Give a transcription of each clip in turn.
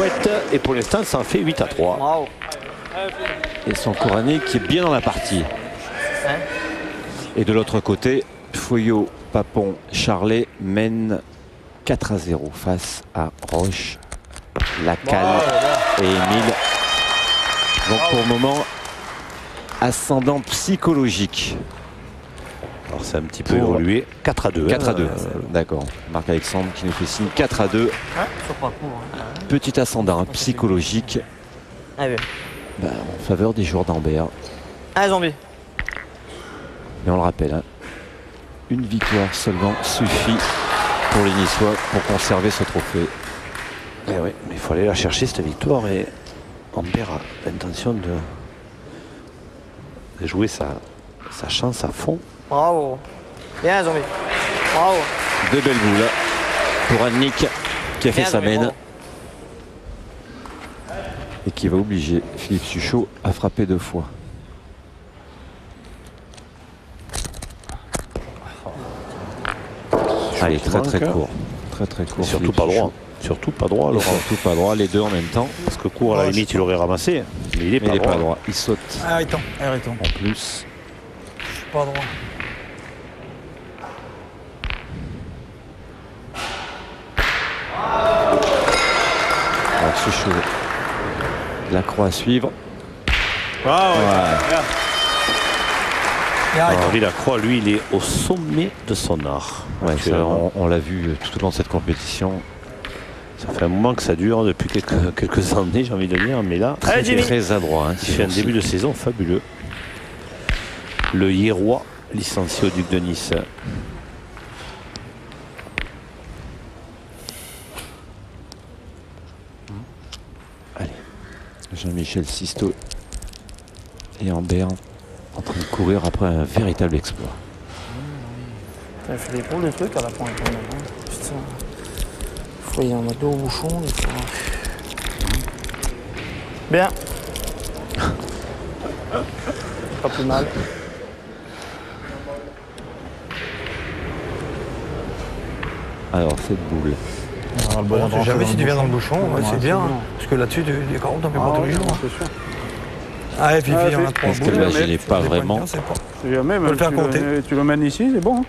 chouette. Et pour l'instant, ça en fait 8-3. Bravo. Et son Kourané qui est bien dans la partie. Hein? Et de l'autre côté, Foyot, Papon, Charlet mènent 4-0 face à Roche, Lacalle et Émile. Donc pour le moment, ascendant psychologique. Alors c'est un petit peu évolué. 4-2. 4-2, d'accord. Marc-Alexandre qui nous fait signe 4-2. Petit ascendant psychologique en faveur des joueurs d'Ambert. Allez, zombie. Mais on le rappelle, hein, une victoire seulement suffit pour les Niçois pour conserver ce trophée. Eh oui, mais il faut aller la chercher cette victoire et Ambert a l'intention de jouer sa chance à fond. Bravo. Bien, zombie. Bravo. De belles boules pour Annick qui a fait sa mène. Et qui va obliger Philippe Suchot à frapper 2 fois. Allez, très court. Très court. Et surtout pas droit. Surtout pas droit, Laurent. Surtout pas droit, les deux en même temps. Parce que court, à la limite, il aurait ramassé. Mais il est pas droit. Il saute. Arrêtons. En plus. Pas droit. Alors, Suchot. La croix à suivre. Henri Lacroix, lui, il est au sommet de son art. Ouais, on l'a vu tout au long de cette compétition. Ça fait un moment que ça dure, depuis quelques années, j'ai envie de dire. Mais là, très adroit. Hein, il fait un début de saison fabuleux. Le Hiérois, licencié au Duc de Nice. Allez, Jean-Michel Sisto et Ambert en train de courir après un véritable exploit. T'as fait l'épaule, le truc à la pointe. Putain. Faut y en a deux au bouchon. Bien. Pas plus mal. Alors, cette boule. On sait jamais si tu viens dans le bouchon, c'est bien. Parce que là-dessus, les carottes, t'en fais pas tous les jours. C'est sûr. Ah, Fifi, il y en a 3 Est-ce que là, je n'ai pas vraiment. Jamais, même, le faire compter. Tu le mènes ici, c'est bon.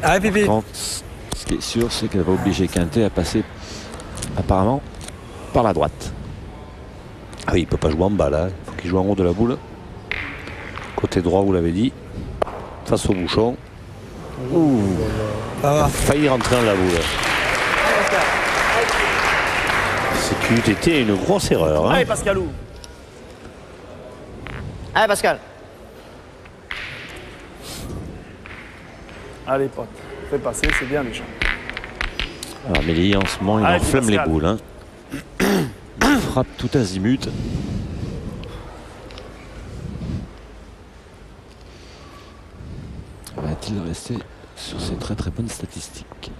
Ah, Fifi. Ce qui est sûr, c'est qu'elle va obliger Quintet à passer apparemment par la droite. Ah oui, il ne peut pas jouer en bas là. Il faut qu'il joue en haut de la boule. Côté droit, vous l'avez dit. Face au bouchon. Ouh. Il a failli rentrer dans la boule. C'est qu'il était une grosse erreur. Hein. Allez, Pascalou. Allez, Pascal. Allez, pote. Fais passer, c'est bien, les gens. Alors, Mélie, en ce moment, il enflamme les boules. Hein. Il frappe tout azimut. Va-t-il rester sur ces très bonnes statistiques?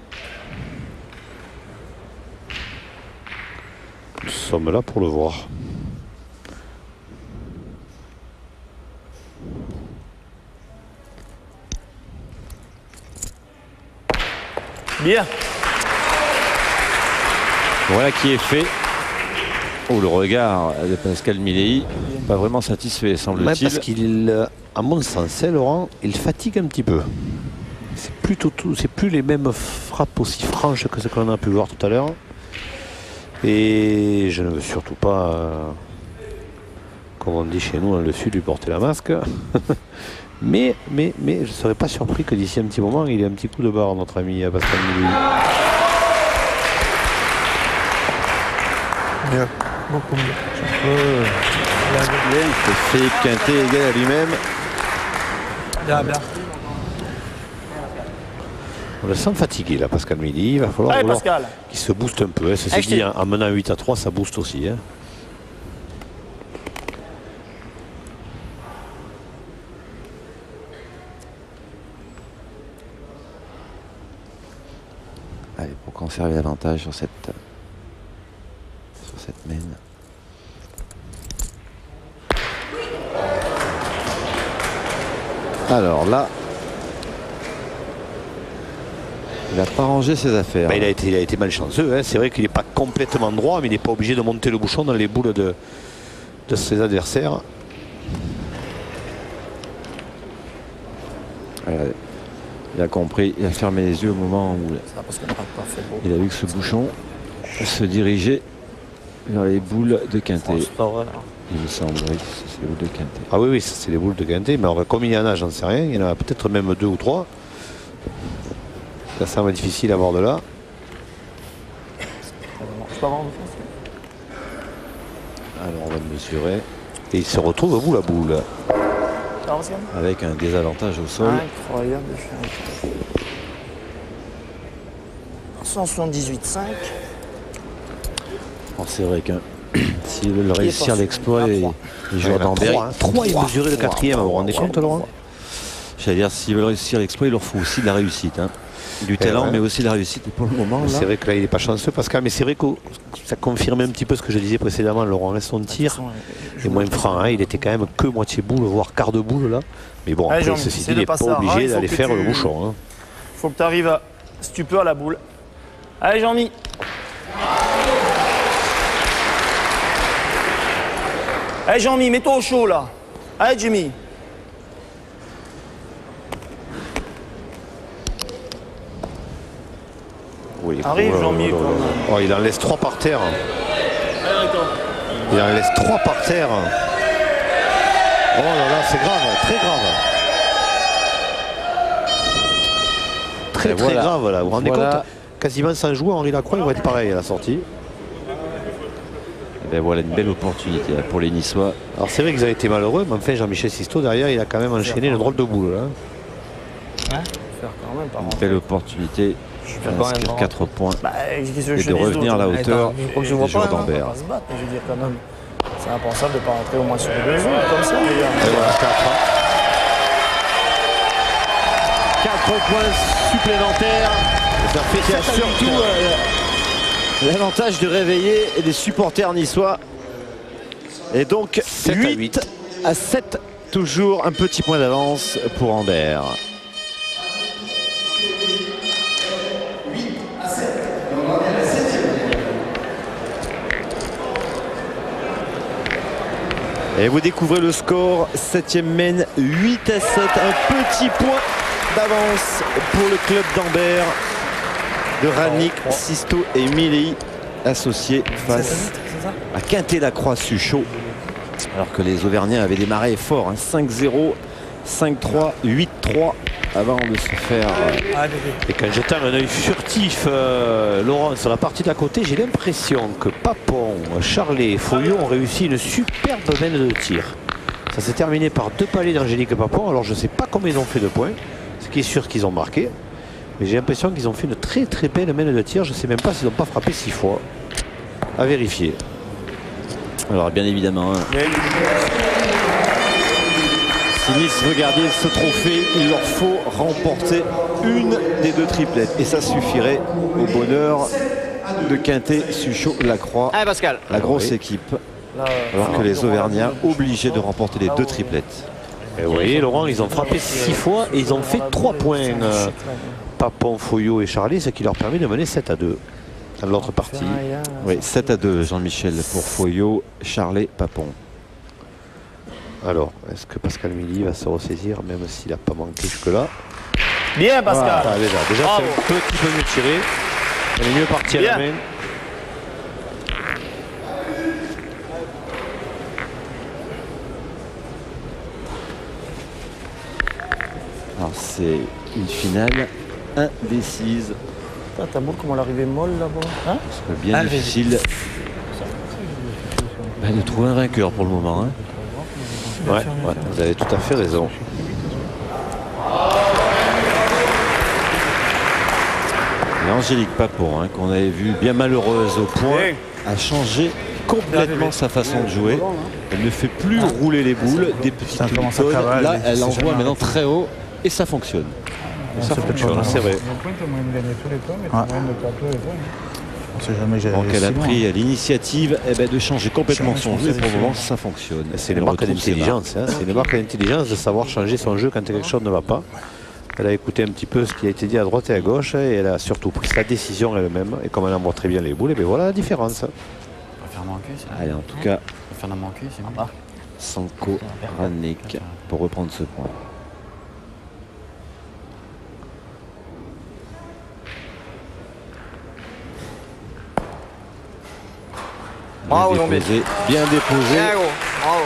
Nous sommes là pour le voir. Bien. Voilà qui est fait. Oh, le regard de Pascal Milei, pas vraiment satisfait, semble-t-il. Parce qu'il, à mon sens, Laurent, il fatigue un petit peu. C'est plus les mêmes frappes aussi franches que ce qu'on a pu voir tout à l'heure. Et je ne veux surtout pas, comme on dit chez nous dans le sud, lui porter la masque. mais je ne serais pas surpris que d'ici un petit moment, il ait un petit coup de barre, notre ami Pascal Milei. Mieux. Beaucoup mieux. Philippe Quintet égal à lui-même. Bien. On le sent fatigué là, Pascal Milei. Il va falloir qu'il se booste un peu. Hein. Ceci dit, en menant 8-3, ça booste aussi. Hein. Allez, pour conserver l'avantage sur cette mène. Alors là, Il n'a pas rangé ses affaires. Bah, il a été malchanceux, hein. C'est vrai qu'il n'est pas complètement droit, mais il n'est pas obligé de monter le bouchon dans les boules de ses adversaires. Il a compris, il a fermé les yeux au moment où il a vu que ce bouchon se dirigeait vers les boules de quintet. Il me semble, oui, c'est les boules de quintet. Ah oui, c'est les boules de quintet, mais alors, comme il y en a, j'en sais rien, il y en a peut-être même 2 ou 3. Ça semble difficile à voir de là. Alors on va le mesurer. Et il se retrouve au bout la boule. Avec un désavantage au sol. Incroyable. 178,5. C'est vrai que s'ils veulent réussir l'exploit, les joueurs d'Ambert. 3, il mesurait le 4e, vous vous rendez compte, Laurent? J'allais dire, s'ils veulent réussir l'exploit, il leur faut aussi de la réussite. Hein. Du talent, mais aussi de la réussite. Et pour le moment, c'est vrai que là, il n'est pas chanceux, Pascal, mais c'est vrai que ça confirmait un petit peu ce que je disais précédemment. Laurent, là, son tir est moins franc. Hein. Il était quand même que moitié boule, voire quart de boule là. Mais bon, après, ceci dit, il n'est pas obligé d'aller faire le bouchon. Hein. Faut que tu arrives, si tu peux, à la boule. Allez, Jean-Mi. Allez, Jean-Mi, mets-toi au chaud là. Allez, Jimmy. Oui, arrive, Jean-Mi. Oh, il en laisse 3 par terre. Il en laisse 3 par terre. Oh là là, c'est grave, très grave. Très grave là. Vous vous rendez compte? Quasiment sans jouer, Henri Lacroix, il va être pareil à la sortie. Et ben voilà une belle opportunité pour les Niçois. Alors c'est vrai qu'ils ont été malheureux, mais enfin Jean-Michel Sisto derrière, il a quand même enchaîné une drôle de boule. Hein. Une belle opportunité. Inscrire 4 points et de revenir à la hauteur des joueurs d'Ambert. C'est impensable de ne pas rentrer au moins sur les 2 joueurs comme ça. Et voilà, 4 points supplémentaires. Ça fait surtout l'avantage de réveiller les supporters niçois. Et donc 8 à 7, toujours un petit point d'avance pour Ambert. Et vous découvrez le score, 7e mène, 8 à 7, un petit point d'avance pour le club d'Ambert de Rannick, Sisto et Milly associés face à Quintet-Lacroix-Suchot. Alors que les Auvergnats avaient démarré fort, hein, 5-0, 5-3, 8-3 avant de se faire... Et quand j'étends un œil furtif, Laurent, sur la partie d'à côté, j'ai l'impression que Papon, Charlet et Foyot ont réussi une superbe mène de tir. Ça s'est terminé par 2 palets d'Angélique Papon. Alors je ne sais pas combien ils ont fait de points, ce qui est sûr qu'ils ont marqué. Mais j'ai l'impression qu'ils ont fait une très très belle mène de tir. Je ne sais même pas s'ils n'ont pas frappé 6 fois. À vérifier. Alors bien évidemment... Si Nice veut garder ce trophée, il leur faut remporter une des 2 triplettes. Et ça suffirait au bonheur de Quintet-Suchot-Lacroix. Allez, Pascal. La grosse équipe. Alors que les Auvergnats obligés de remporter les 2 triplettes. Et vous voyez, Laurent, ils ont frappé 6 fois et ils ont fait 3 points. Papon, Foyot et Charlie, ce qui leur permet de mener 7 à 2 dans l'autre partie. Oui, 7 à 2, Jean-Michel, pour Foyot, Charlet, Papon. Alors, est-ce que Pascal Milly va se ressaisir, même s'il n'a pas manqué jusque-là? Bien, Pascal. Voilà, déjà c'est un petit peu mieux tiré. On est mieux parti à la main. Alors, c'est une finale indécise. Ta boule, comment elle arrivait molle là-bas, hein? C'est bien difficile de trouver un vainqueur pour le moment. Hein. Ouais, vous avez tout à fait raison. Et Angélique Papon, hein, qu'on avait vu bien malheureuse au point, a changé complètement sa façon de jouer. Elle ne fait plus rouler les boules, des petites tonnes. Là, elle envoie maintenant très haut et ça fonctionne. Ça fonctionne, c'est vrai. Donc elle a pris l'initiative de changer complètement son jeu et pour le moment ça fonctionne. C'est une marque d'intelligence, hein. C'est une marque d'intelligence de savoir changer son jeu quand quelque chose ne va pas. Elle a écouté un petit peu ce qui a été dit à droite et à gauche et elle a surtout pris sa décision elle-même. Et comme elle envoie très bien les boules, et bien voilà la différence. On va faire manquer, c'est Allez, en tout cas, on va faire la manquer, c'est bon. Sanko Ranik pour reprendre ce point. Bravo, Bien déposé, bien déposé. Bien, gros. Bravo.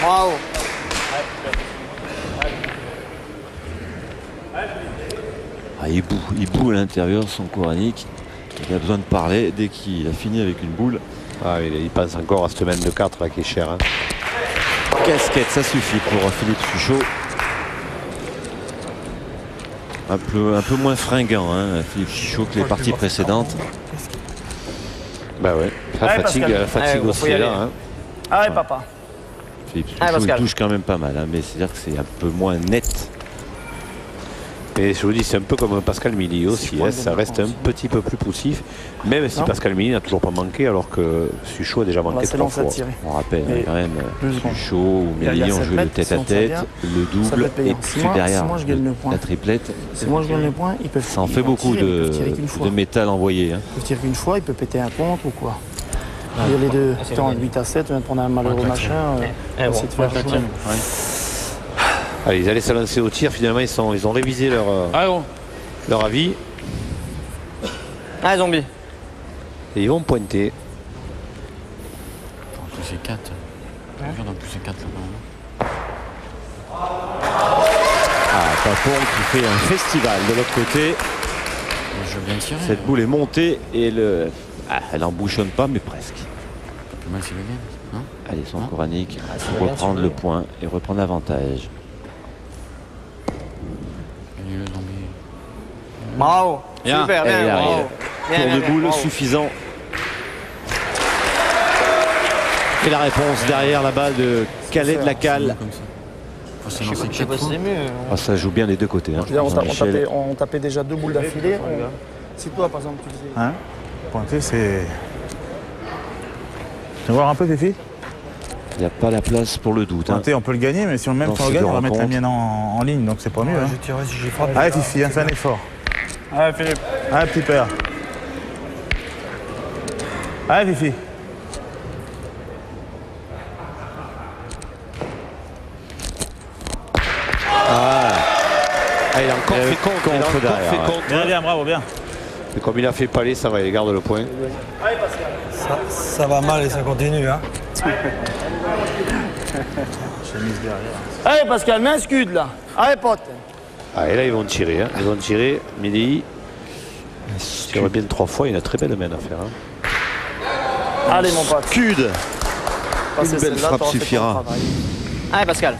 Bravo. Ah, il boue à l'intérieur, Sanko Ranik. Il a besoin de parler dès qu'il a fini avec une boule. Ah, il pense encore à cette semaine de 4 là, qui est chère. Hein. Casquette, ça suffit pour Philippe Suchot. Un peu moins fringant, hein, Philippe Suchot, que les parties précédentes. Bah ouais, ça Allez, fatigue, Pascal. fatigue Allez, aussi faut y là. aller. Hein. Allez, papa. Philippe Suchot, Allez, il Pascal. touche quand même pas mal, hein, mais c'est-à-dire que c'est un peu moins net. Et je vous dis, c'est un peu comme Pascal Mili aussi, hein, ça reste un petit peu plus poussif, même si Non. Pascal Mili n'a toujours pas manqué, alors que Suchot a déjà manqué C'est 3 long, ça fois. tirer. On rappelle Mais quand même, 2 secondes. Suchot ou Il y a Méli ont 7 joué le mètres, tête si à on tire tête, bien, le ça peut double être payant. et Si puis moi- derrière si moi je gagne le point. la triplette. Si moi je gagne le point, ils peuvent. Ça en ils fait vont beaucoup tirer, ils peuvent tirer qu'une de fois. métal envoyé. Hein. Il peut tirer qu'une fois, il peut péter un contre ou quoi. Il y a les deux. T'es en 8 à 7, tu viens de prendre un malheureux machin. Essayer de faire jouer. Allez, ils allaient se lancer au tir, finalement ils ont révisé leur avis Allez, zombie. et ils vont pointer. En plus, c'est 4. Regarde, en plus, c'est 4 là-bas. Ah, Papon qui fait un festival de l'autre côté. Je veux bien tirer. Cette boule est montée et elle n'embouchonne pas, mais presque. Pas plus mal, c'est le game. Non. Allez, Sanko Ranik pour reprendre le point et reprendre l'avantage. Gagnez-le, zombie. Bravo. Bien. Super, Et il bien. arrive. Bravo. Bien, Tour bien, de bien, boule bravo. suffisant. Et la réponse derrière la balle de Calais de la Cale. Comme ça. Faut se lancer Je sais pas 4 si fois. c'est mieux. Ah, ça joue bien des deux côtés. Hein. Je veux dire, Jean-Michel. on tapait déjà 2 boules d'affilée. Si toi, par exemple, tu faisais. Hein? Pointer, c'est. Tu veux voir un peu, Fifi? Il n'y a pas la place pour le doute. Hein. Pointer, on peut le gagner, mais si on, même Dans si on le ces gagne, deux on va mettre la rencontres. mienne en ligne, donc c'est pas mieux. Hein. Je tirerai si j'ai frappé. Allez, Fifi, fais un effort. Allez, Philippe. Allez, petit père. Allez, Fifi. Ah, il a encore fait contre, il a encore derrière, fait ouais. contre. Bien, bien, bravo, bien. Et comme il a fait palais, ça va, il garde le point. Ça va mal et ça continue. Hein. Allez, Pascal, mets un scud là. Allez, pote. Ah, et là ils vont tirer, hein. Ils vont tirer. Midi. Il tire bien 3 fois, il a une très belle main à faire. Hein. Allez, mon pote. Cud. Passer Une belle celle-là, frappe t'auras fait ton suffira. travail. Allez, Pascal.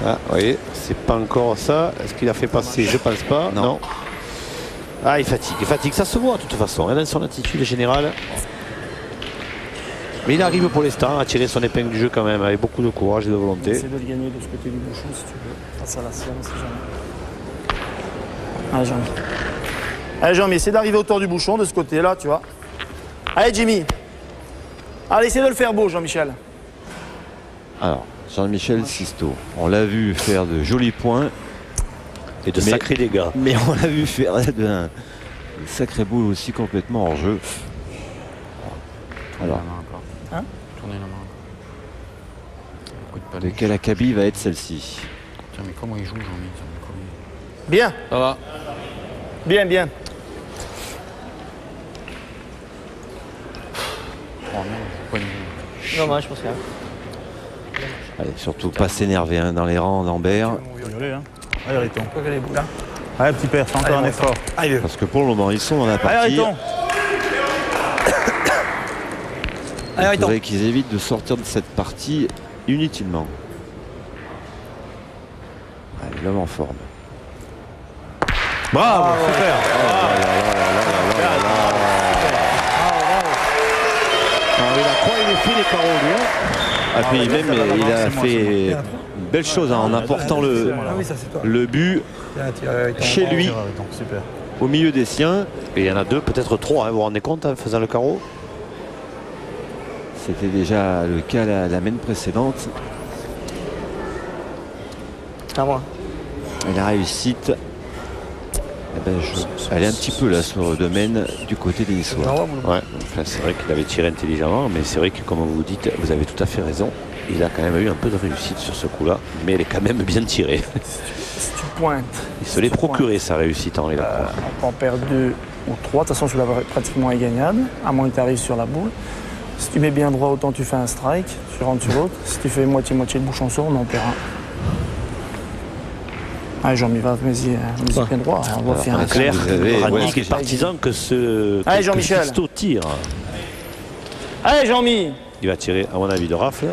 Ah, vous voyez, c'est pas encore ça. Est-ce qu'il a fait passer? Je pense pas. Non. Ah, il fatigue. Ça se voit de toute façon, hein, dans son attitude générale. Mais il arrive pour l'instant à tirer son épingle du jeu quand même, avec beaucoup de courage et de volonté. Essaye de le gagner de ce côté du bouchon si tu veux. Face à la sienne, si jamais. Allez, Jean-Mi. Allez, Jean-Mi, essaie d'arriver autour du bouchon de ce côté-là, tu vois. Allez, Jimmy. Allez, essaie de le faire beau, Jean-Michel. Alors, Jean-Michel Sisto, on l'a vu faire de jolis points, Et de Mais- sacrés dégâts. mais on l'a vu faire de sacré boule aussi complètement hors jeu. Tournez Alors, la main encore. Hein? Tournez la main encore. Coup de de paluche. quel acabit va être celle-ci? Tiens, mais comment il joue, Jean-Mi? Bien, Ça va. bien, bien. Oh non, je joue pas une Dommage, Pascal. Allez, surtout pas s'énerver hein, dans les rangs d'Ambert, Désolé, hein. Allez, Riton. Quoi que les boules là. Allez, petit père, fais encore un effort. Allez, parce que pour le moment, ils sont dans la Allez, partie. Riton. Il faudrait qu'ils évitent de sortir de cette partie inutilement. Allez, l'homme en forme. Bravo, super. Alors, il a quoi, il est fait les carreaux, lui, hein. Ah, puis même, il a fait une belle chose hein, en apportant Ah oui, ça c'est toi. le but chez lui, Super. au milieu des siens. Et il y en a deux, peut-être trois, hein, vous vous rendez compte, en faisant le carreau? C'était déjà le cas la main précédente. À moi. Et la réussite, eh ben, elle est un petit peu là sur le domaine du côté des Niçois. Ouais, enfin, c'est vrai qu'il avait tiré intelligemment, mais c'est vrai que comme vous dites, vous avez tout à fait raison. Il a quand même eu un peu de réussite sur ce coup-là, mais elle est quand même bien tirée. Si tu pointes. Il se l'est procuré sa réussite, Henri Lacroix. On peut en perdre 2 ou 3. De toute façon, celui-là pratiquement ingagnable, à moins que tu arrives sur la boule. Si tu mets bien droit, autant tu fais un strike, tu rentres sur l'autre. Si tu fais moitié-moitié de bouchon sort, on en perd un. Allez, Jean-Mi, vas-y, bien droit. On va faire un Claire, avez- Rannick est partisan que ce Allez, Jean-Michel. Sisto tire. Allez, Jean-Mi. Il va tirer, à mon avis, de rafle.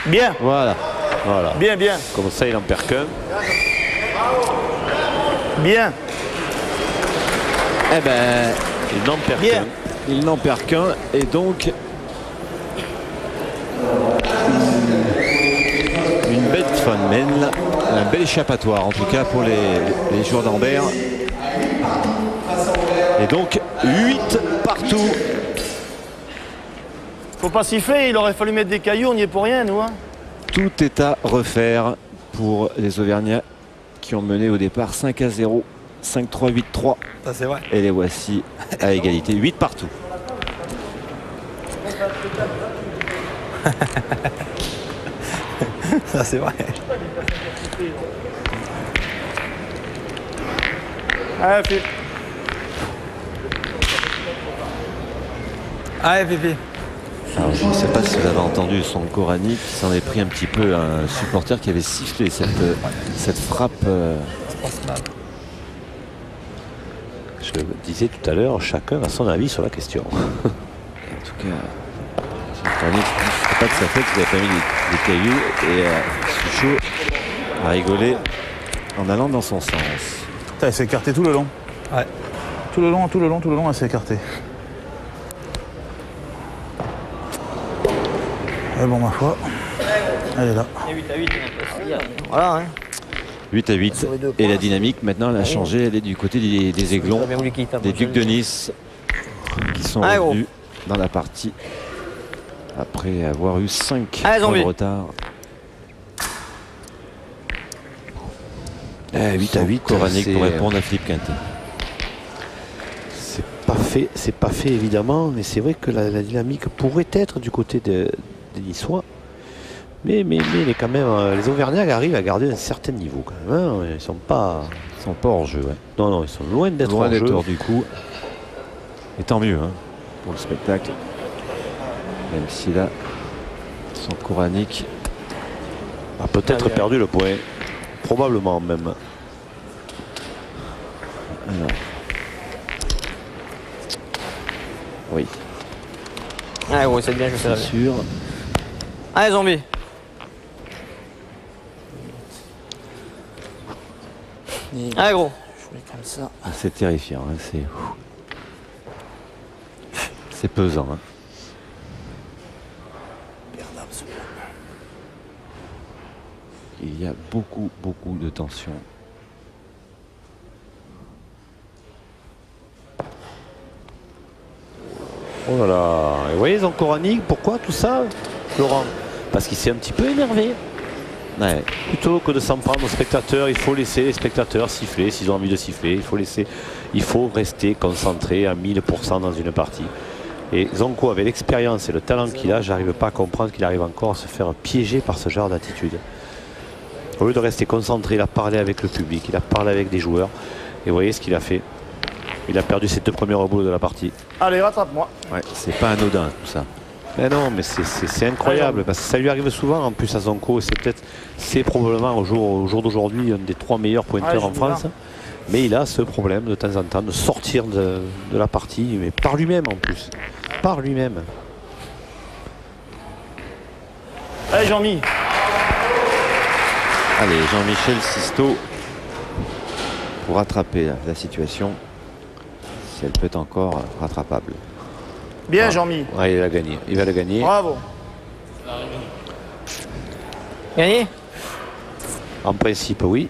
Bien, Voilà. Voilà. bien, bien, Comme ça, il en perd qu'un. bien. Eh ben, Il n'en perd Bien. qu'un. il n'en perd qu'un et donc une belle fin de main, un bel échappatoire en tout cas pour les joueurs d'Ambert. Et donc 8 partout. Faut pas siffler, il aurait fallu mettre des cailloux, on n'y est pour rien, nous. Hein. Tout est à refaire pour les Auvergnats qui ont mené au départ 5-0, 5-3, 8-3. Ça c'est vrai. Et les voici à égalité, 8 partout. Ça c'est vrai. Allez, Philippe. Allez, Pipi. Alors, je ne sais pas si vous avez entendu son Korani qui s'en est pris un petit peu à un supporter qui avait sifflé cette frappe. Ça passe mal. Je disais tout à l'heure, chacun a son avis sur la question. En tout cas, Korani, c'est pas de sa faute qu'il avait pas mis des cailloux et Suchot a rigolé en allant dans son sens. Putain, elle s'est écartée tout le long. Ouais. Tout le long, elle s'est écartée. Et bon, ma foi, elle est là. Voilà, hein. 8 à 8 et la dynamique maintenant elle a changé, elle est du côté des Aiglons, des Ducs de Nice qui sont revenus dans la partie après avoir eu 5 points de retard. 8 à 8, Koranic pour répondre à Philippe Quintet. C'est pas fait évidemment, mais c'est vrai que la dynamique pourrait être du côté des Niçois. Mais il est quand même, les Auvergnats arrivent à garder un certain niveau quand même. Hein. Ils sont pas hors jeu. Ouais. Non, ils sont loin d'être Loin hors d'être jeu. hors du coup. Et tant mieux hein, pour le spectacle. Même si là, son Koranic A peut-être perdu le point. Probablement même. Alors. Oui, Ah gros, c'est bien, je sais la c'est sûr. Allez, zombie. Allez, gros. Je vais comme ça. C'est terrifiant, hein, c'est pesant. Hein. Il y a beaucoup de tension. Oh là là. Et vous voyez Koranic, pourquoi tout ça, Laurent? Parce qu'il s'est un petit peu énervé. Ouais. Plutôt que de s'en prendre aux spectateurs, il faut laisser les spectateurs siffler s'ils ont envie de siffler. Il faut rester concentré à 1000% dans une partie. Et Zonko, avec l'expérience et le talent qu'il a, j'arrive pas à comprendre qu'il arrive encore à se faire piéger par ce genre d'attitude. Au lieu de rester concentré, il a parlé avec le public, il a parlé avec des joueurs. Et vous voyez ce qu'il a fait. Il a perdu ses 2 premières boules de la partie. Allez, rattrape-moi. Ouais, c'est pas anodin tout ça. Mais non, mais c'est incroyable parce que ça lui arrive souvent en plus à Zonko. C'est probablement au jour d'aujourd'hui un des 3 meilleurs pointeurs en France. Mais il a ce problème de temps en temps de sortir de la partie, mais par lui-même en plus. par lui-même. Allez Jean-Mi. Allez, Jean-Michel Sisto pour rattraper la situation, si elle peut être encore rattrapable. Bien Jean-Mi. Ouais, il va gagner. Il va la gagner. Bravo. Gagné? En principe, oui.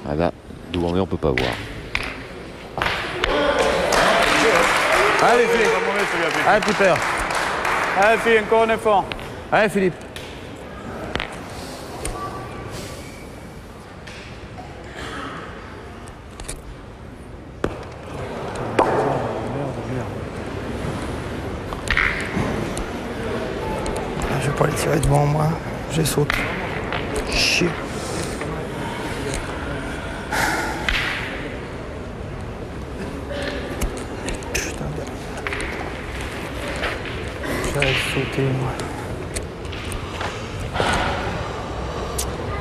Ah là, d'où on est, on peut pas voir. Allez, Philippe. Allez, Piper. Allez Philippe, encore un effort. Allez, Philippe. Je vais pas les tirer devant moi. J'ai sauté. Chier. Putain de... J'avais sauté, moi.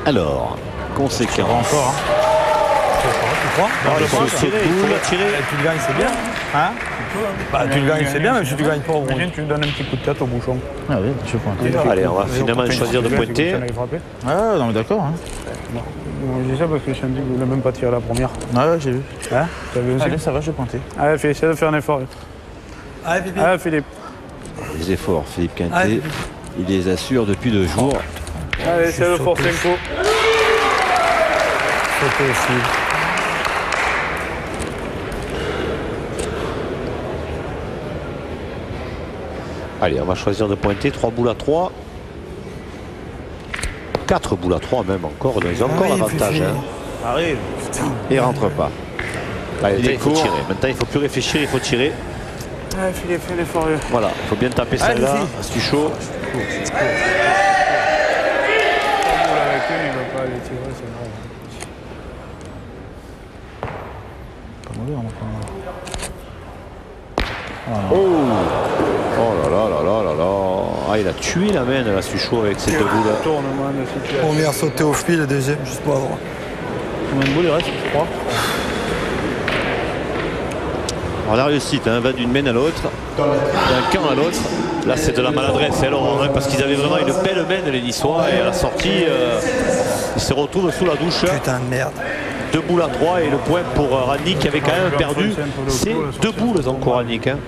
Alors, conséquence. Encore, hein. Tu crois? Le saut de boule. Tu le gagnes, c'est bien. Hein? Bah, tu le gagnes, c'est bien, même si tu gagnes pas au gros. Imagine, tu lui donnes un petit coup de tête au bouchon. Ah oui, je vais pointer. Allez, on va finalement choisir de pointer. Ah, non, mais d'accord. Hein. Je dis ça parce que je ne voulais même pas tirer la première. Ah ouais, j'ai vu. Hein? Tu as vu aussi? Allez, ça va, je vais pointer. Allez Philippe, essaie de faire un effort. Allez, Pipi. Allez Philippe. Les efforts, Philippe Quintet, Allez. il les assure depuis 2 jours. Allez, essaie de forcer un coup. Sauter aussi. Allez, on va choisir de pointer. 3 boules à 3. 4 boules à 3 même encore. Ils ont encore Oui, l'avantage. Fifi. Hein. Arrive. Et rentre pas. Allez, Il est il faut court. tirer. Maintenant, il ne faut plus réfléchir, il faut tirer. Allez Philippe, fais l'effort. Voilà, il faut bien taper celle-là. Allez, C'est chaud. Il ne va pas aller tirer, c'est grave. Pas mauvais, on Oh là là là là là là. Ah, il a tué la main, là, Suchot, avec ces 2 boules. Tournement de situation. Première sauté au fil, le deuxième, juste pour avoir. Combien de boules il reste, 3? Alors la réussite, hein, va d'une main à l'autre, d'un camp à l'autre. Là, c'est de la maladresse, hein, Laurent, hein, parce qu'ils avaient vraiment une belle main, les Niçois, et à la sortie, ils se retrouvent sous la douche. Putain de merde. 2 boules à 3 et le point pour Rannick qui avait quand même perdu. C'est 2 boules encore, Rannick. Hein.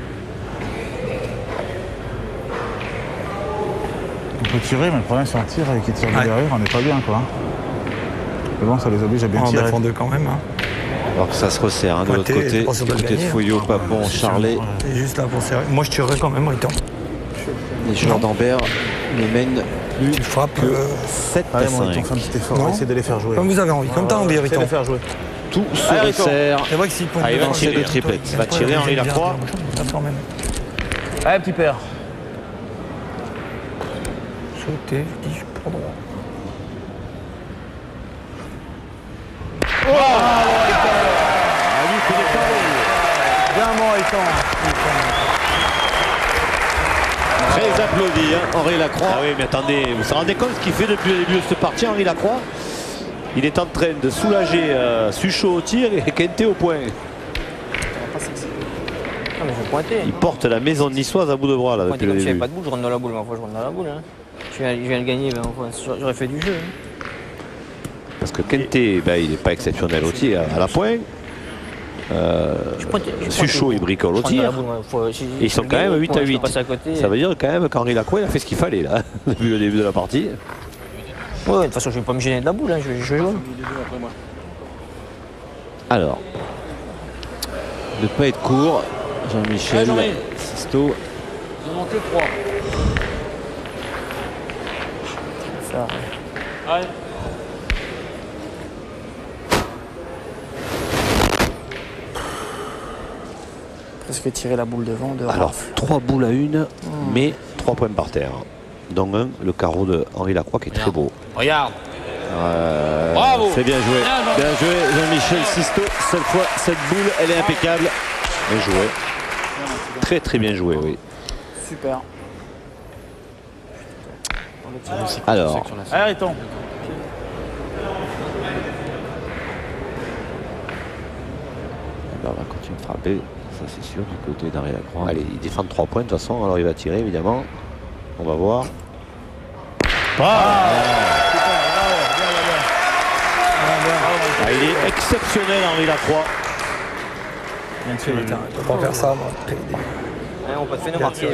On peut tirer, mais le problème, c'est un tir et qui tire de Ouais. derrière, on n'est pas bien, quoi. Mais bon, ça les oblige à bien On tirer. défend deux quand même. Hein. Alors que ça se resserre hein, de l'autre Pointé, côté. je pense qu'on Du va côté de gagner, Foyot, Papon, Charlet. C'est juste là pour serrer. Moi, je tirerais quand même, Riton. Les joueurs d'Ambert ne mènent plus Tu frappes. que 7 à Allez, mon 5. Riton, fais un petit effort. Non. Essaye de les faire jouer. Comme vous avez envie, comme t'as envie, Essaye de Riton. les faire jouer. Tout se Allez, Riton. resserre. C'est vrai que s'il pointe Ah, il va devant, tirer c'est de triplette. Il va tirer Henri Lacroix. Quand même. Allez, petit père. Sauter, je dis, je suis pas droit. Bien, mon Riton. Très applaudi, hein, Henri Lacroix. Ah oui, mais attendez, vous vous rendez compte ce qu'il fait depuis le début de cette partie, Henri Lacroix? Il est en train de soulager Suchot au tir et Quintet au point. Ah, mais je vais pointer. Il porte la maison niçoise à bout de bras là, Pointer depuis le comme s'il n'y avait début. pas de boule, je rentre dans la boule. Ma foi, je rentre dans la boule. Hein. Je viens de gagner, mais ma foi, j'aurais fait du jeu. Hein. Parce que Quintet, ben, il n'est pas exceptionnel au tir, à la pointe. Je pointe- Suchot, il bricole au je rentre dans la tir. boule, moi. Et ils sont quand même 8 à 8. À côté. Ça veut dire quand même qu'Henri Lacroix il a fait ce qu'il fallait là, depuis le début de la partie. Ouais, de toute façon, je ne vais pas me gêner de la boule. Hein. Je vais jouer. Alors, ne pas être court, Jean-Michel Sisto. Ça. Presque tirer la boule devant. De Alors, rafle. 3 boules à 1, mais 3 points par terre. Dont un, le carreau de Henri Lacroix qui est très beau. Regarde. Bravo. C'est bien joué. Bien joué. Bien joué, Jean-Michel Sisto. Cette fois, cette boule, elle est impeccable. Bien joué. Très très bien joué, oui. Super. Alors, Allez, Riton. on va continuer de frapper. ça c'est sûr, du côté d'Henri Lacroix. Allez, il défend 3 points de toute façon, alors il va tirer évidemment. On va voir. Il est exceptionnel Henri Lacroix. Bien sûr, il ne peut pas faire ça. Moi. On peut te faire marquer.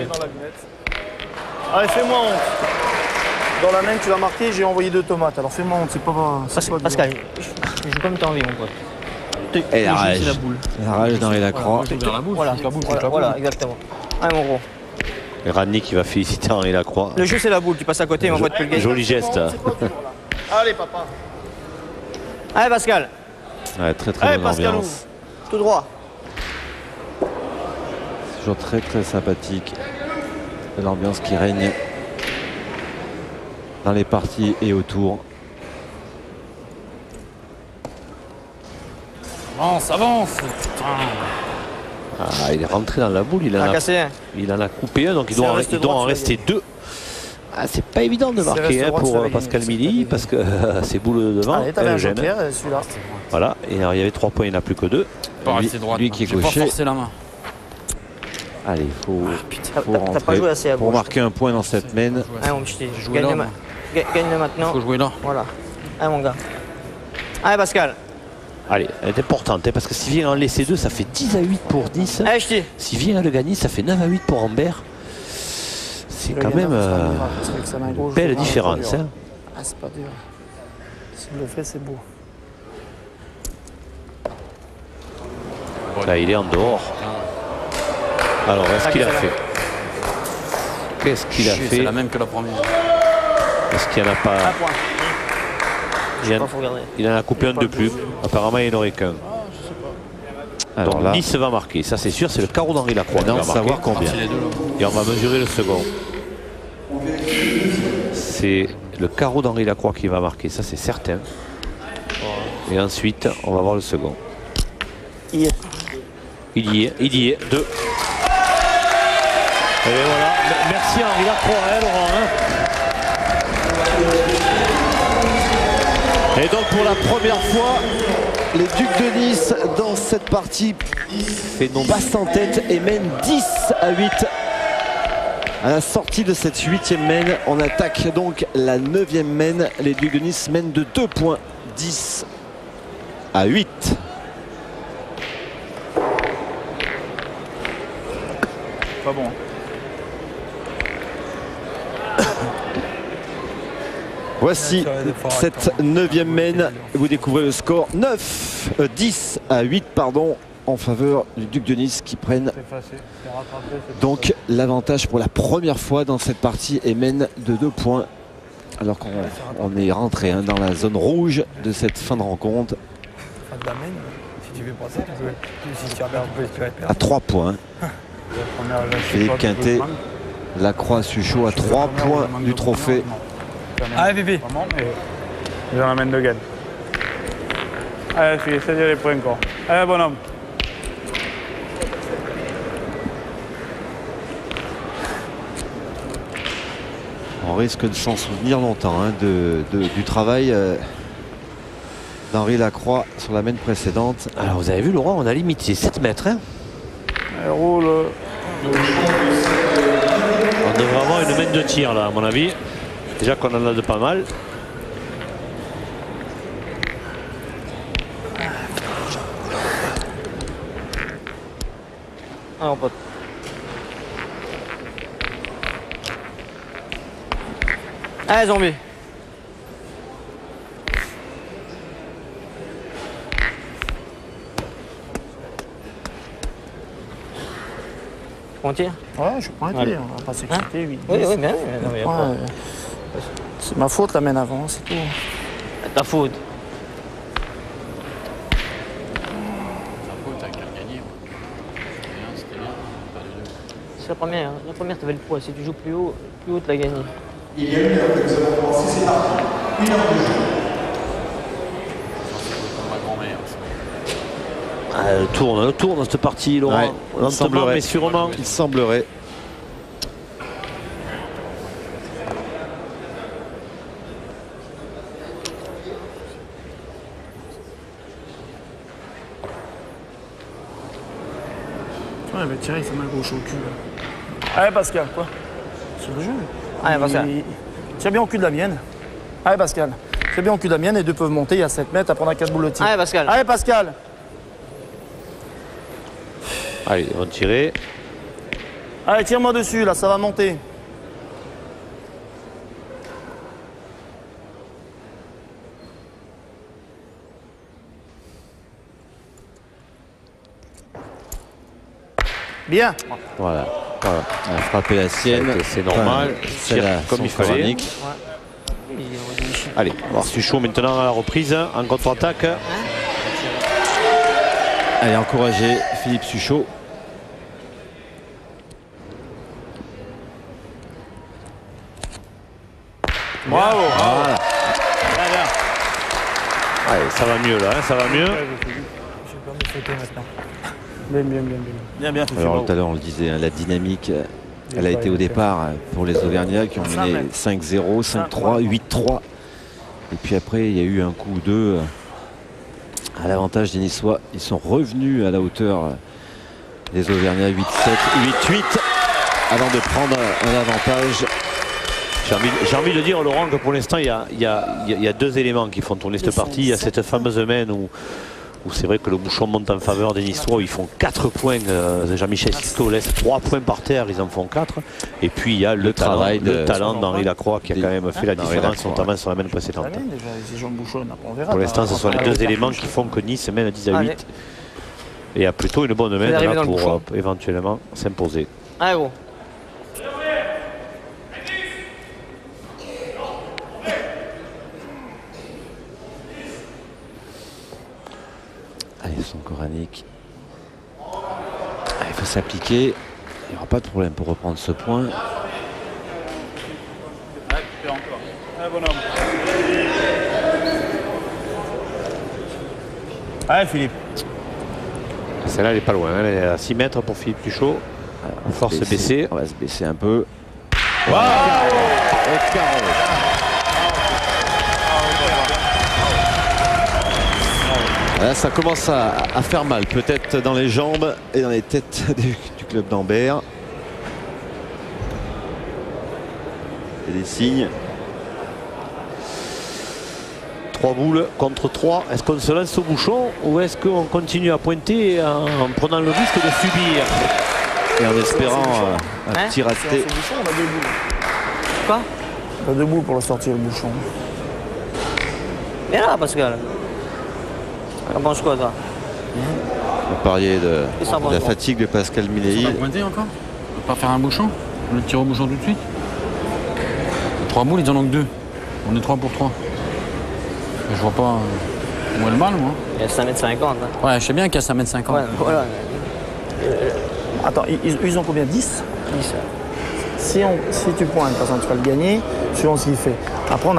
Allez, fais-moi honte. Dans la main que tu vas marquer, j'ai envoyé 2 tomates. Alors fais-moi honte, c'est pas Pascal, je joue comme tu as envie, mon pote. Et la rage. C'est la boule. La rage d'Henri Lacroix. Voilà, exactement. Allez, mon gros. Et Rannik qui va féliciter Henri Lacroix. Le jeu, c'est la boule. Tu passes à côté, mon pote, tu peux le gagner. Joli geste. Allez, papa. Allez, Pascal. Ouais, très très Allez, bonne Pascal, ambiance. Tout droit. C'est toujours très très sympathique. L'ambiance qui règne dans les parties et autour. Avance, avance. Putain. Ah, il est rentré dans la boule, il On en a a, cassé un. il en a coupé un, donc il Si doit, elle en, reste il doit droite, en tu vas rester 2. Ah, c'est pas évident de Si elle marquer reste droite, pour tu vas Pascal gagner. Milly, C'est parce que ses boules de devant, Allez, t'avais un elles gênent. joker, celui-là. Voilà, et alors il y avait 3 points, il n'y en a plus que 2. Pas Lui- rester droite. lui qui est J'ai pas gaucher. forcé la main. Allez, il faut T'as pas rentrer joué assez à pour gauche. marquer un point dans cette main. Allez, mon petit. J'ai joué là, moi. Gagne-le maintenant. Faut jouer là. Voilà. Allez, mon gars. Allez, Pascal. Allez, elle est importante, hein, parce que s'il vient en laisser 2, ça fait 10-8 pour Nice. Allez, je t'ai. S'il vient à le gagner, ça fait 9-8 pour Ambert. C'est quand même une belle différence. Hein. Ah, c'est pas dur. S'il le fait, c'est beau. Là, il est en dehors. Alors, est-ce qu'il a fait? Qu'est-ce qu'il a Chier, fait? C'est la même que la première. Est-ce qu'il n'y en a pas? Un point. Il en, Faut regarder. il en a coupé un de plus. Apparemment, il n'aurait qu'un. Alors Donc là, Nice va marquer. Ça, c'est sûr, c'est le carreau d'Henri Lacroix. qui non, va marquer. savoir combien. C'est les deux là. Et on va mesurer le second. C'est le carreau d'Henri Lacroix qui va marquer, ça c'est certain. Et ensuite, on va voir le second. Il y est. Il y est, 2. Et voilà, merci Henri Lacroix, hein, Laurent. Hein. Et donc pour la première fois, les Ducs de Nice dans cette partie passent en tête et mènent 10-8. À la sortie de cette 8e main, on attaque donc la 9e main. Les Ducs de Nice mènent de 2 points, 10-8. Pas bon. Voici cette 9e main. Vous découvrez le score 10-8 pardon, en faveur du Duc de Nice qui prennent donc l'avantage pour la première fois dans cette partie et mène de 2 points. Alors qu'on est rentré dans la zone rouge de cette fin de rencontre Si tu veux pas ça, tu peux. Si tu regardes, tu vas être à 3 points. Philippe Quintet, Lacroix Suchot à 3 points du trophée. Allez, bébé. J'en amène 2 gains. Allez, je vais essayer les points encore. Allez, bonhomme. On risque de s'en souvenir longtemps du travail d'Henri Lacroix sur la main précédente. Alors vous avez vu Laurent, on a limité 7 mètres. Hein. Elle roule. On devrait avoir une main de tir là à mon avis. Déjà qu'on en a de pas mal. Ah, mon pote. Allez, zombie. On tire? Ouais, je prends un tir. On va pas s'exciter, 8. Oui, oui, bien. Non, mais y a pas- C'est ma faute la main avant, c'est tout. Ta faute. Ta faute, t'as qu'à le gagner. C'était bien. Pas du deux. C'est la première. La première, t'avais le poids. Si tu joues plus haut, tu l'as gagné. Comme ma grand-mère. Elle tourne cette partie Laurent. Ouais, il Lentement semblerait. mais sûrement. Il semblerait. il va tirer avec sa main gauche au cul. Allez, Pascal, quoi? C'est le jeu. Allez, Pascal. Tire bien au cul de la mienne. Allez, Pascal. Tire bien au cul de la mienne, les deux peuvent monter, il y a 7 mètres, après on a 4 boules de tir. Allez, Pascal. Allez, Pascal. Allez, on va tirer. Allez, tire-moi dessus, là, ça va monter. Bien. Voilà. Elle a frappé la sienne. C'est normal. C'est Tire comme il fallait. Il est Allez, on va voir Suchot maintenant à la reprise, en contre-attaque. Allez, encourager Philippe Suchot. Bravo. Voilà. Allez, ça va mieux là, hein, ça va mieux. Bien. Alors tout à l'heure on le disait, hein, la dynamique, elle a été au départ pour les Auvergnats qui ont mené 5-0, 5-3, 8-3. Et puis après il y a eu un coup ou deux à l'avantage des Niçois. Ils sont revenus à la hauteur des Auvergnats, 8-7, 8-8 avant de prendre un avantage. J'ai envie de dire, Laurent, que pour l'instant il y a deux éléments qui font tourner cette partie. Il y a cette fameuse semaine où c'est vrai que le bouchon monte en faveur des Niçois, où ils font 4 points. Jean-Michel Sisto laisse 3 poins par terre, ils en font 4. Et puis il y a le talent d'Henri Lacroix qui a quand même fait la différence, notamment sur la semaine précédente. Pour l'instant, ce sont les deux éléments qui font que Nice mène à 10-8. Et a plutôt une bonne main là, pour éventuellement s'imposer. Allez, gros. Allez, son coranique. Il faut s'appliquer. Il n'y aura pas de problème pour reprendre ce point. Allez, Philippe. Celle-là, elle n'est pas loin. Elle est à 6 mètres pour Philippe Suchot. On va se baisser. On va se baisser un peu. Wow. Là, ça commence à faire mal, peut-être dans les jambes et dans les têtes du club d'Ambert. Il y a des signes. 3 boules contre 3. Est-ce qu'on se lance au bouchon ou est-ce qu'on continue à pointer en prenant le risque de subir? Et en espérant un petit raté. On a 2 boules. Quoi? On a 2 boules pour le sortir, le bouchon. Viens là, Pascal. T'en penses quoi, toi? Vous parliez de la fatigue de Pascal Milei. On va pointer encore? On va pas faire un bouchon? On le tire au bouchon tout de suite? 3 boules, ils en ont que 2. On est 3 pour 3. Je vois pas où est le mal, moi. Il y a 5,50 m. Hein. Ouais, je sais bien qu'il y a 5,50 m. Ouais, voilà. Attends, ils ont combien? 10? 10. Si tu pointes, par exemple, tu vas le gagner, suivant ce qu'il fait. Après, on a...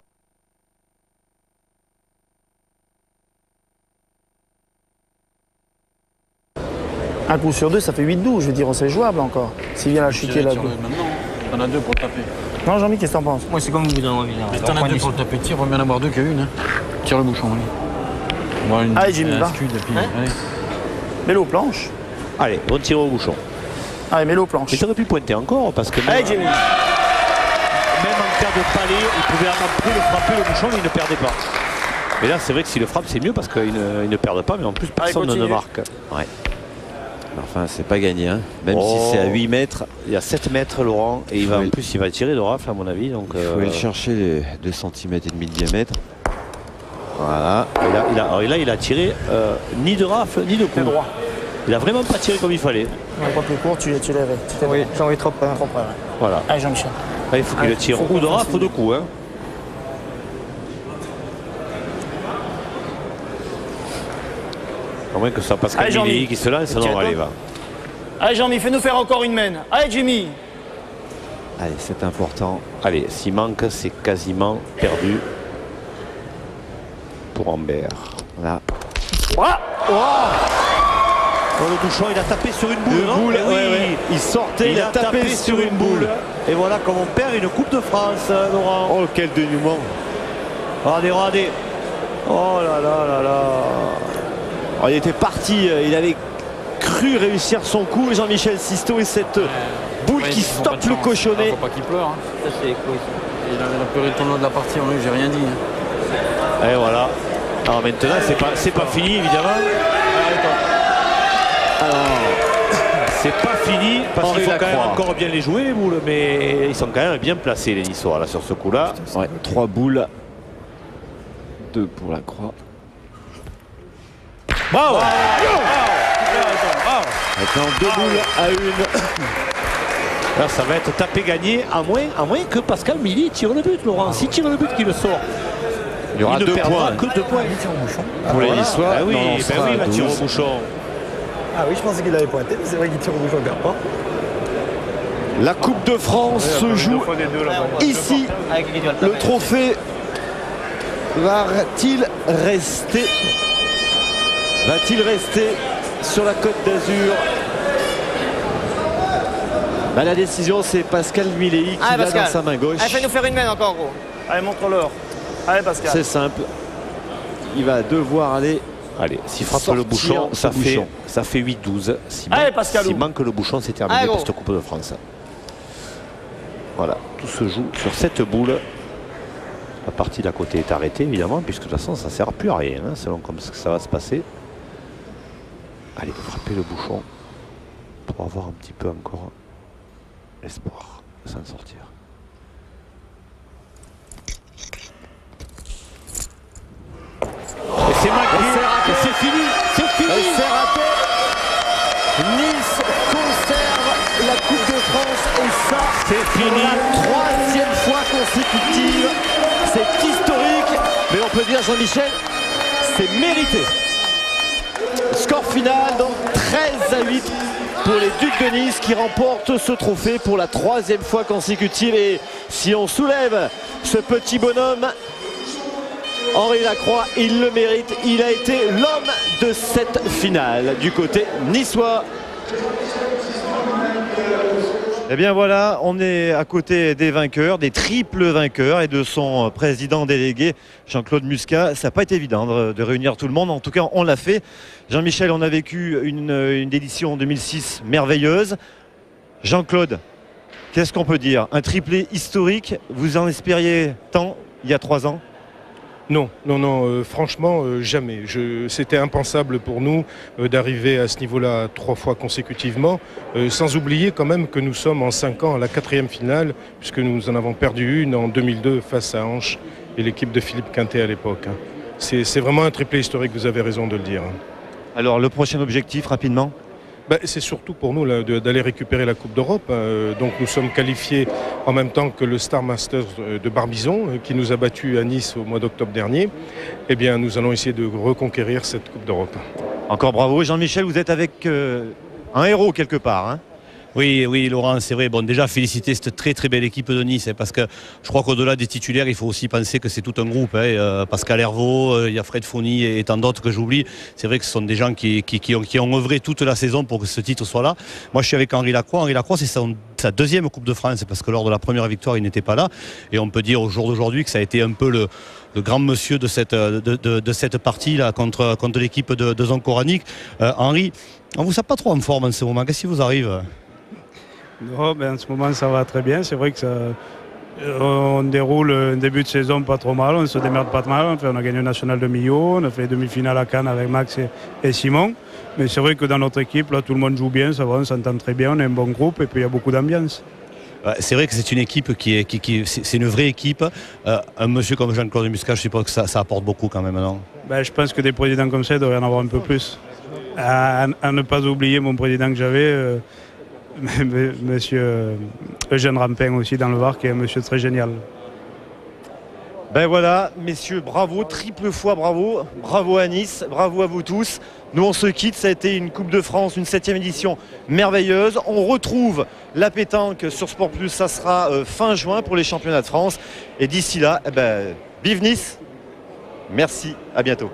Un coup sur 2, ça fait 8-12. Je veux dire, c'est jouable encore. S'il vient la chuter là-dedans. Maintenant, t'en as 2 pour le taper. Non, Jean-Mi, qu'est-ce que t'en penses? Moi, c'est comme vous donne envie. T'en as 2 pour le taper. Tire, vaut mieux en avoir 2 qu'une. Hein. Tire le bouchon, allez. Allez, Jimmy, va. Allez. Mets-le aux planches. Allez, on tire au bouchon. Allez, mets-le aux planches. Mais t'aurais pu pointer encore parce que Allez, Jimmy. même en cas de palais, il pouvait après le frapper le bouchon et il ne perdait pas. Mais là, c'est vrai que s'il le frappe, c'est mieux parce qu'il ne perd pas, mais en plus, personne ne marque. Ouais. Enfin, c'est pas gagné, hein. Même si c'est à 8 mètres. Il y a 7 mètres, Laurent, et en plus, il va tirer de rafle, à mon avis. Donc, il faut aller chercher les 2,5 cm de diamètre. Voilà. Et là, il a tiré ni de rafle, ni de coup. Droit. Il a vraiment pas tiré comme il fallait. Un peu plus court, tu l'avais. Oui, j'ai envie trop près. Voilà. Allez, Jean-Michel. Là, il faut qu'il le tire ou de rafle ou de coup. Hein. À moins que ce soit Pascal Milei qui se lance, non, allez, va. Allez, Jean-Mi, fais-nous faire encore une main. Allez, Jimmy. Allez, c'est important. Allez, s'il manque, c'est quasiment perdu pour Ambert. Là. Le bouchon, il a tapé sur une boule. Oui. Il sortait, il a tapé sur une boule. Et voilà comme on perd une Coupe de France, Laurent. Oh, quel dénouement. Regardez. Oh là là là là. Alors, il était parti, il avait cru réussir son coup, Jean-Michel Sisto, et cette boule qui stoppe le cochonnet. Faut pas qu'il pleure. Hein. Ça, c'est quoi, Il a pleuré le tournoi de la partie, en lui, j'ai rien dit. Et voilà. Alors maintenant, c'est pas fini, évidemment. Alors, c'est pas fini, parce qu'il faut quand même encore bien les jouer, les boules. Mais ils sont quand même bien placés, les Niçois, là, sur ce coup-là. Ouais, 3 boules. 2 pour la croix. Bravo! Maintenant 2 boules à 1. Là, ça va être tapé gagné, à moins que Pascal Milly tire le but, Laurent. S'il tire le but qui le sort, il y aura 2 points. Que 2 points. Pour les Niçois. Ah oui, il va tirer au bouchon. Ah oui, je pensais qu'il avait pointé, mais c'est vrai qu'il tire au bouchon, perd pas. La Coupe de France se joue ici. Le trophée va-t-il rester sur la Côte d'Azur? La décision, c'est Pascal Milei qui l'a dans sa main gauche. Allez, fais-nous faire une main encore, gros. Allez, montre-leur. Allez, Pascal. C'est simple. Il va devoir aller. Allez, s'il frappe le bouchon, ça fait 8-12. S'il manque le bouchon, c'est terminé pour cette Coupe de France. Voilà, tout se joue sur cette boule. La partie d'à côté est arrêtée, évidemment, puisque de toute façon, ça ne sert plus à rien, hein, selon comme ça va se passer. Allez, frapper le bouchon pour avoir un petit peu encore l'espoir de s'en sortir. Et c'est manqué, c'est fini, c'est fini. C'est raté. Nice conserve la Coupe de France et ça, c'est fini. La 3e fois consécutive. C'est historique, mais on peut dire, Jean-Michel, c'est mérité. Score final, donc 13-8 pour les Ducs de Nice qui remportent ce trophée pour la 3e fois consécutive. Et si on soulève ce petit bonhomme, Henri Lacroix, il le mérite. Il a été l'homme de cette finale du côté niçois. Eh bien voilà, on est à côté des vainqueurs, des triples vainqueurs et de son président délégué Jean-Claude Muscat. Ça n'a pas été évident de réunir tout le monde, en tout cas on l'a fait. Jean-Michel, on a vécu une édition 2006 merveilleuse. Jean-Claude, qu'est-ce qu'on peut dire? Un triplé historique, vous en espériez tant il y a 3 ans? Non, franchement, jamais. C'était impensable pour nous d'arriver à ce niveau-là 3 fois consécutivement, sans oublier quand même que nous sommes en 5 ans à la 4e finale, puisque nous en avons perdu une en 2002 face à Hanche et l'équipe de Philippe Quintet à l'époque. C'est vraiment un triplé historique, vous avez raison de le dire. Alors le prochain objectif, rapidement? C'est surtout pour nous d'aller récupérer la Coupe d'Europe. Donc nous sommes qualifiés en même temps que le Star Masters de Barbizon qui nous a battus à Nice au mois d'octobre dernier. Eh bien nous allons essayer de reconquérir cette Coupe d'Europe. Encore bravo. Jean-Michel, vous êtes avec un héros quelque part, hein? Oui, Laurent, c'est vrai. Bon, déjà, féliciter cette très très belle équipe de Nice, hein, parce que je crois qu'au-delà des titulaires, il faut aussi penser que c'est tout un groupe. Pascal Hervaux, il y a Fred Fony et tant d'autres que j'oublie. C'est vrai que ce sont des gens qui ont œuvré toute la saison pour que ce titre soit là. Moi, je suis avec Henri Lacroix. Henri Lacroix, c'est sa 2e Coupe de France, parce que lors de la première victoire, il n'était pas là. Et on peut dire au jour d'aujourd'hui que ça a été un peu le grand monsieur de cette partie-là contre l'équipe de Zoncoranik. Henri, on ne vous sent pas trop en forme en ce moment. Qu'est-ce qui vous arrive ? Non, en ce moment ça va très bien. C'est vrai que on déroule un début de saison pas trop mal, on se démerde pas mal. On a gagné le national de Millau, on a fait demi-finale à Cannes avec Max et Simon. Mais c'est vrai que dans notre équipe, là, tout le monde joue bien, ça va, on s'entend très bien, on est un bon groupe et puis il y a beaucoup d'ambiance. C'est vrai que c'est une équipe c'est une vraie équipe. Un monsieur comme Jean-Claude Muscat, je suppose que ça apporte beaucoup quand même, non? Je pense que des présidents comme ça, il devrait y en avoir un peu plus. À ne pas oublier mon président que j'avais. Monsieur Eugène Rampin aussi dans le Var, qui est un monsieur très génial. Voilà, messieurs, bravo, triple fois bravo. Bravo à Nice, bravo à vous tous. Nous on se quitte, ça a été une Coupe de France, une 7e édition merveilleuse. On retrouve la pétanque sur Sport Plus, ça sera fin juin pour les championnats de France. Et d'ici là, vive Nice. Merci, à bientôt.